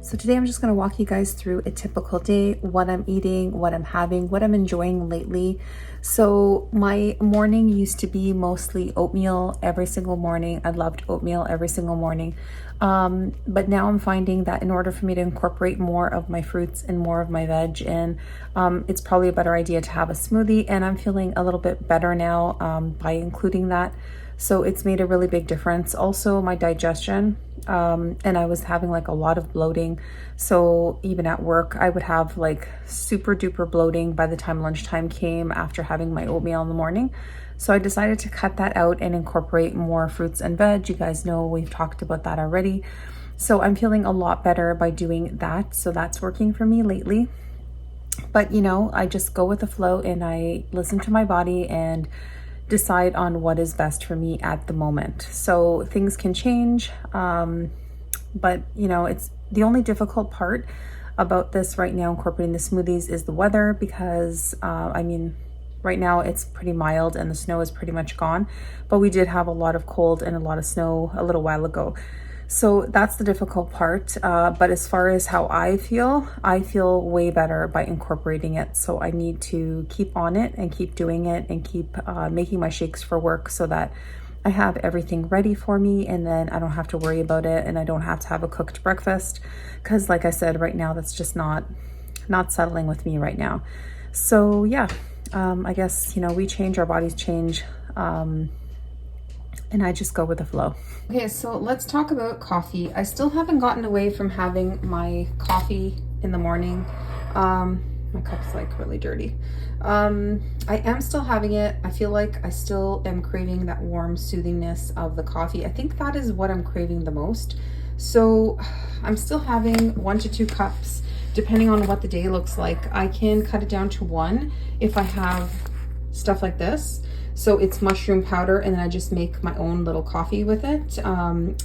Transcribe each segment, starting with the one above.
So today I'm just going to walk you guys through a typical day, what I'm eating, what I'm having, what I'm enjoying lately. So my morning used to be mostly oatmeal every single morning. I loved oatmeal every single morning. But now I'm finding that in order for me to incorporate more of my fruits and more of my veg in, it's probably a better idea to have a smoothie, and I'm feeling a little bit better now by including that. So it's made a really big difference. Also my digestion, and I was having like a lot of bloating. So even at work, I would have like super duper bloating by the time lunchtime came after having my oatmeal in the morning. So I decided to cut that out and incorporate more fruits and veg. You guys know we've talked about that already. So I'm feeling a lot better by doing that. So that's working for me lately. But you know, I just go with the flow and I listen to my body and decide on what is best for me at the moment. So things can change, but you know, it's the only difficult part about this right now, incorporating the smoothies, is the weather, because I mean, right now it's pretty mild and the snow is pretty much gone, but we did have a lot of cold and a lot of snow a little while ago. So that's the difficult part. But as far as how I feel way better by incorporating it. So I need to keep on it and keep doing it and keep making my shakes for work so that I have everything ready for me, and then I don't have to worry about it, and I don't have to have a cooked breakfast, because like I said, right now that's just not settling with me right now. So yeah, I guess, you know, we change, our bodies change, and I just go with the flow. Okay, so let's talk about coffee. I still haven't gotten away from having my coffee in the morning. My cup's like really dirty. I am still having it. I feel like I still am craving that warm soothingness of the coffee. I think that is what I'm craving the most. So I'm still having 1 to 2 cups, depending on what the day looks like. I can cut it down to 1 if I have stuff like this. So it's mushroom powder, and then I just make my own little coffee with it.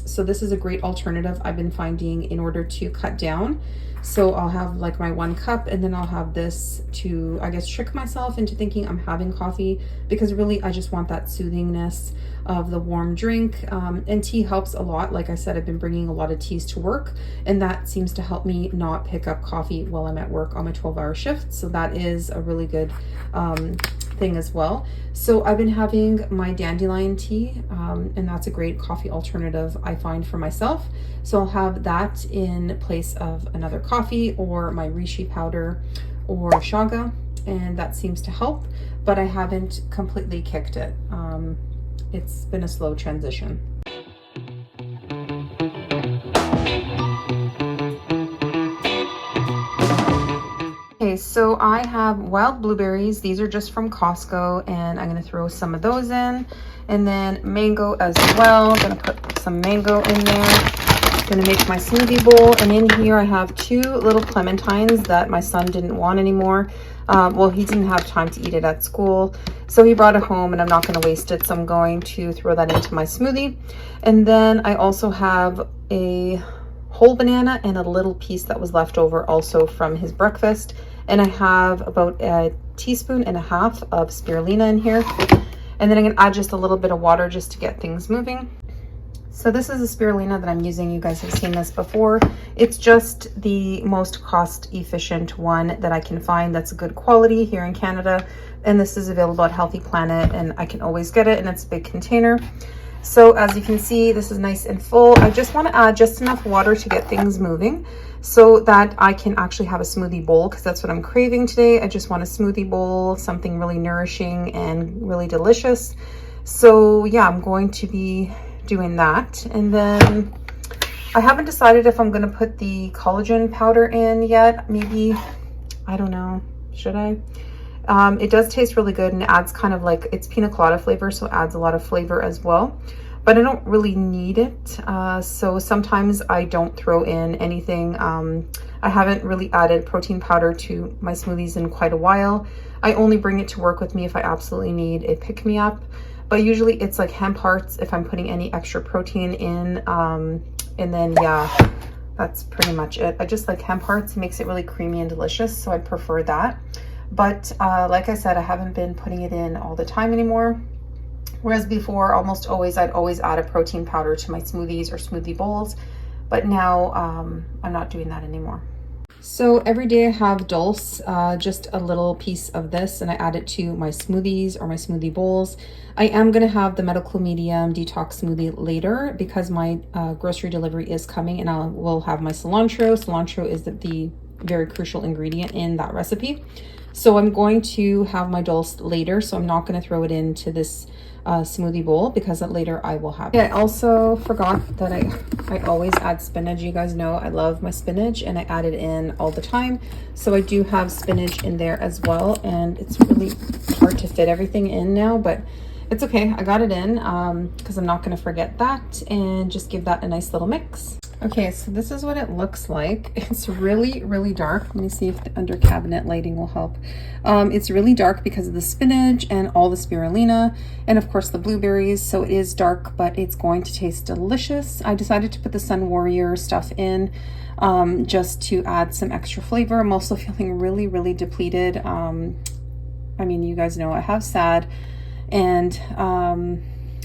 So this is a great alternative I've been finding in order to cut down. So I'll have like my 1 cup, and then I'll have this to, I guess, trick myself into thinking I'm having coffee, because really I just want that soothingness of the warm drink. And tea helps a lot. Like I said, I've been bringing a lot of teas to work, and that seems to help me not pick up coffee while I'm at work on my 12-hour shift. So that is a really good thing as well. So I've been having my dandelion tea, and that's a great coffee alternative I find for myself. So I'll have that in place of another coffee or my reishi powder or shaga, and that seems to help, but I haven't completely kicked it. It's been a slow transition. Okay, so I have wild blueberries. These are just from Costco, and I'm gonna throw some of those in, and then mango as well. I'm gonna put some mango in there. Gonna make my smoothie bowl, and in here I have 2 little clementines that my son didn't want anymore. Well, he didn't have time to eat it at school, so he brought it home, and I'm not going to waste it, so I'm going to throw that into my smoothie. And then I also have a whole banana and a little piece that was left over also from his breakfast, and I have about 1.5 teaspoons of spirulina in here, and then I'm going to add just a little bit of water just to get things moving. So this is a spirulina that I'm using. You guys have seen this before. It's just the most cost efficient one that I can find that's a good quality here in Canada. And this is available at Healthy Planet, and I can always get it, and it's a big container. So as you can see, this is nice and full. I just want to add just enough water to get things moving so that I can actually have a smoothie bowl, because that's what I'm craving today. I just want a smoothie bowl, something really nourishing and really delicious. So yeah, I'm going to be doing that. And then I haven't decided if I'm going to put the collagen powder in yet. Maybe, I don't know, should I? It does taste really good, and it adds kind of like, it's pina colada flavor, so it adds a lot of flavor as well, but I don't really need it. So sometimes I don't throw in anything. I haven't really added protein powder to my smoothies in quite a while. I only bring it to work with me if I absolutely need a pick-me-up. But usually it's like hemp hearts if I'm putting any extra protein in. And then, yeah, that's pretty much it. I just like hemp hearts. It makes it really creamy and delicious, so I prefer that. But like I said, I haven't been putting it in all the time anymore. Whereas before, almost always, I'd always add a protein powder to my smoothies or smoothie bowls. but now I'm not doing that anymore. So every day I have dulse, just a little piece of this, and I add it to my smoothies or my smoothie bowls. I am going to have the medical medium detox smoothie later because my grocery delivery is coming, and I will have my cilantro. Cilantro is the very crucial ingredient in that recipe. So I'm going to have my dulse later, so I'm not going to throw it into this smoothie bowl because later I will have it. Yeah, I also forgot that I always add spinach. You guys know I love my spinach and I add it in all the time. So I do have spinach in there as well, and it's really hard to fit everything in now, but it's okay. I got it in because I'm not going to forget that, and just give that a nice little mix. Okay, so this is what it looks like. It's really, really dark. Let me see if the under cabinet lighting will help. It's really dark because of the spinach and all the spirulina and of course the blueberries. So it is dark, but it's going to taste delicious. I decided to put the Sun Warrior stuff in just to add some extra flavor. I'm also feeling really, really depleted. I mean, you guys know I have SAD, and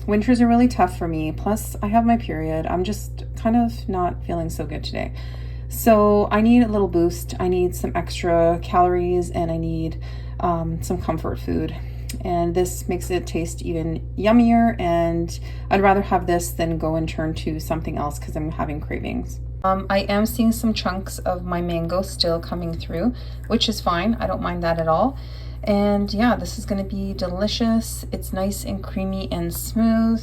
winters are really tough for me. Plus I have my period. I'm just kind of not feeling so good today. So I need a little boost. I need some extra calories, and I need some comfort food. And this makes it taste even yummier, and I'd rather have this than go and turn to something else because I'm having cravings. I am seeing some chunks of my mango still coming through, which is fine. I don't mind that at all. And yeah, this is going to be delicious. It's nice and creamy and smooth,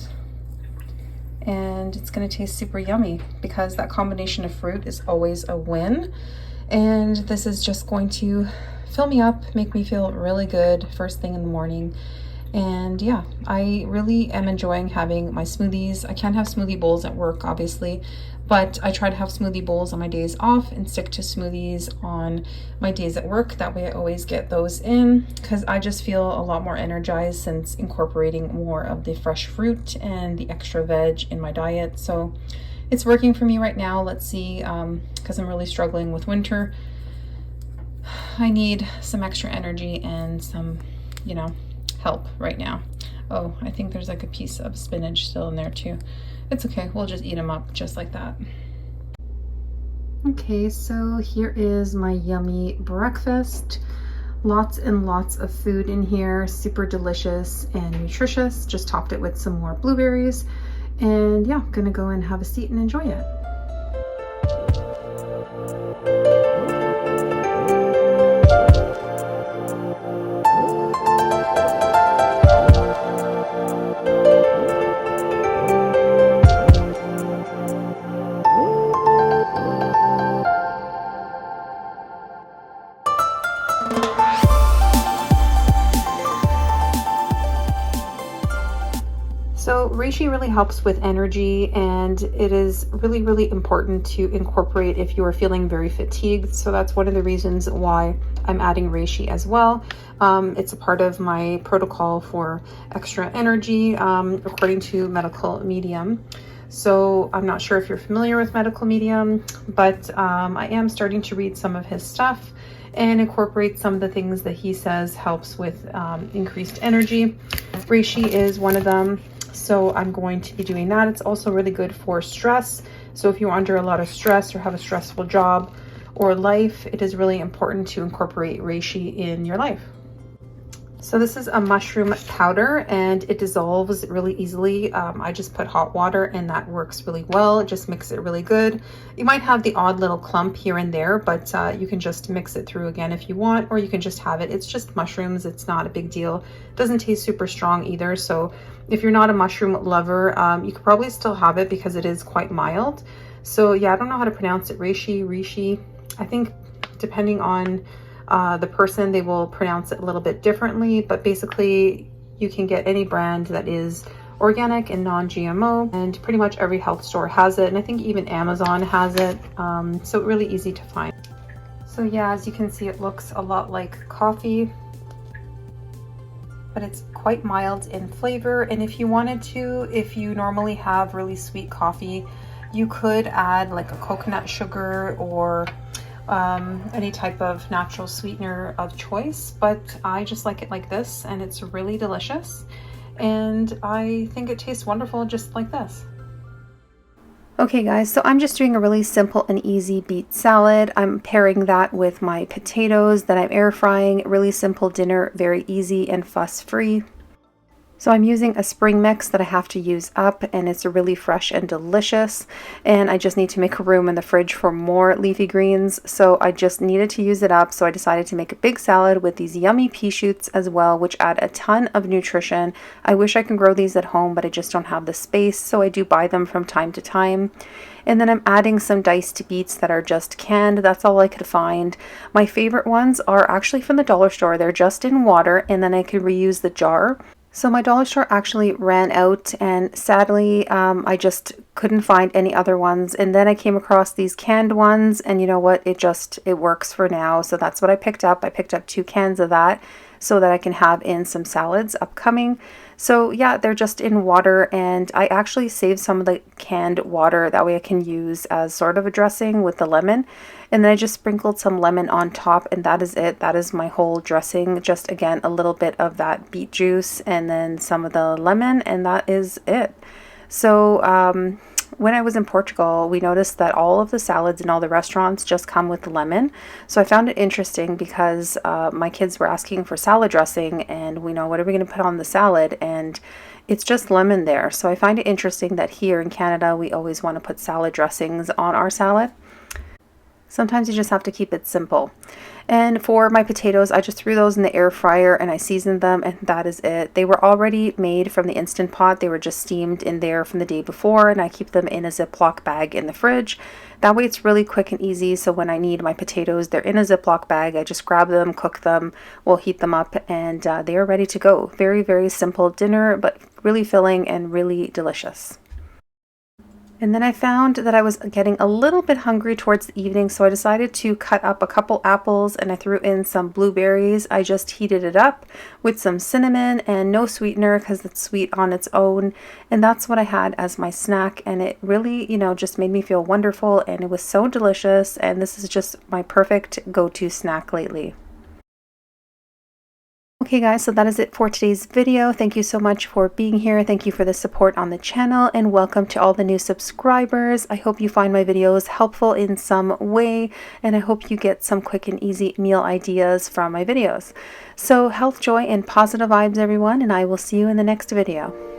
and it's going to taste super yummy because that combination of fruit is always a win. And this is just going to fill me up, make me feel really good first thing in the morning. And yeah, I really am enjoying having my smoothies. I can't have smoothie bowls at work, obviously, but I try to have smoothie bowls on my days off and stick to smoothies on my days at work. That way I always get those in because I just feel a lot more energized since incorporating more of the fresh fruit and the extra veg in my diet. So it's working for me right now. Let's see, because I'm really struggling with winter. I need some extra energy and some, you know, help right now. Oh, I think there's like a piece of spinach still in there too. It's okay, we'll just eat them up just like that. Okay, so here is my yummy breakfast. Lots and lots of food in here, super delicious and nutritious. Just topped it with some more blueberries, and yeah, I'm gonna go and have a seat and enjoy it. So reishi really helps with energy, and it is really, really important to incorporate if you are feeling very fatigued. So that's one of the reasons why I'm adding reishi as well. It's a part of my protocol for extra energy, according to medical medium. So I'm not sure if you're familiar with medical medium, but I am starting to read some of his stuff and incorporate some of the things that he says helps with increased energy. Reishi is one of them. So I'm going to be doing that. It's also really good for stress. So if you're under a lot of stress or have a stressful job or life, it is really important to incorporate reishi in your life. So this is a mushroom powder, and it dissolves really easily. I just put hot water and that works really well. It just makes it really good. You might have the odd little clump here and there, but you can just mix it through again if you want, or you can just have it. It's just mushrooms. It's not a big deal. It doesn't taste super strong either. So if you're not a mushroom lover, you could probably still have it because it is quite mild. So yeah, I don't know how to pronounce it. Reishi. I think depending on the person, they will pronounce it a little bit differently, but basically you can get any brand that is organic and non-GMO, and pretty much every health store has it, and I think even Amazon has it, so really easy to find. So yeah, as you can see, it looks a lot like coffee, but it's quite mild in flavor. And if you wanted to, if you normally have really sweet coffee, you could add like a coconut sugar or any type of natural sweetener of choice, but I just like it like this, and it's really delicious, and I think it tastes wonderful just like this. Okay guys, so I'm just doing a really simple and easy beet salad. I'm pairing that with my potatoes that I'm air frying. Really simple dinner, very easy and fuss-free. So I'm using a spring mix that I have to use up, and it's really fresh and delicious, and I just need to make room in the fridge for more leafy greens, so I just needed to use it up. So I decided to make a big salad with these yummy pea shoots as well, which add a ton of nutrition. I wish I could grow these at home, but I just don't have the space, so I do buy them from time to time. And then I'm adding some diced beets that are just canned. That's all I could find. My favorite ones are actually from the dollar store. They're just in water, and then I can reuse the jar. So my dollar store actually ran out, and sadly I just couldn't find any other ones, and then I came across these canned ones, and you know what, it works for now. So that's what I picked up. I picked up 2 cans of that so that I can have in some salads upcoming. So yeah, they're just in water, and I actually saved some of the canned water, that way I can use as sort of a dressing with the lemon. And then I just sprinkled some lemon on top, and that is it. That is my whole dressing. Just again, a little bit of that beet juice and then some of the lemon, and that is it. So when I was in Portugal, we noticed that all of the salads in all the restaurants just come with lemon. So I found it interesting because my kids were asking for salad dressing, and we know, what are we going to put on the salad? And it's just lemon there. So I find it interesting that here in Canada, we always want to put salad dressings on our salad. Sometimes you just have to keep it simple. And for my potatoes, I just threw those in the air fryer and I seasoned them, and that is it. They were already made from the Instant Pot. They were just steamed in there from the day before, and I keep them in a Ziploc bag in the fridge. That way it's really quick and easy. So when I need my potatoes, they're in a Ziploc bag. I just grab them, cook them, we'll heat them up, and they are ready to go. Very, very simple dinner, but really filling and really delicious. And then I found that I was getting a little bit hungry towards the evening, so I decided to cut up a couple apples and I threw in some blueberries. I just heated it up with some cinnamon and no sweetener because it's sweet on its own. And that's what I had as my snack, and it really, you know, just made me feel wonderful, and it was so delicious, and this is just my perfect go-to snack lately. Okay guys, so that is it for today's video. Thank you so much for being here. Thank you for the support on the channel, and welcome to all the new subscribers. I hope you find my videos helpful in some way, and I hope you get some quick and easy meal ideas from my videos. So health, joy, and positive vibes everyone, and I will see you in the next video.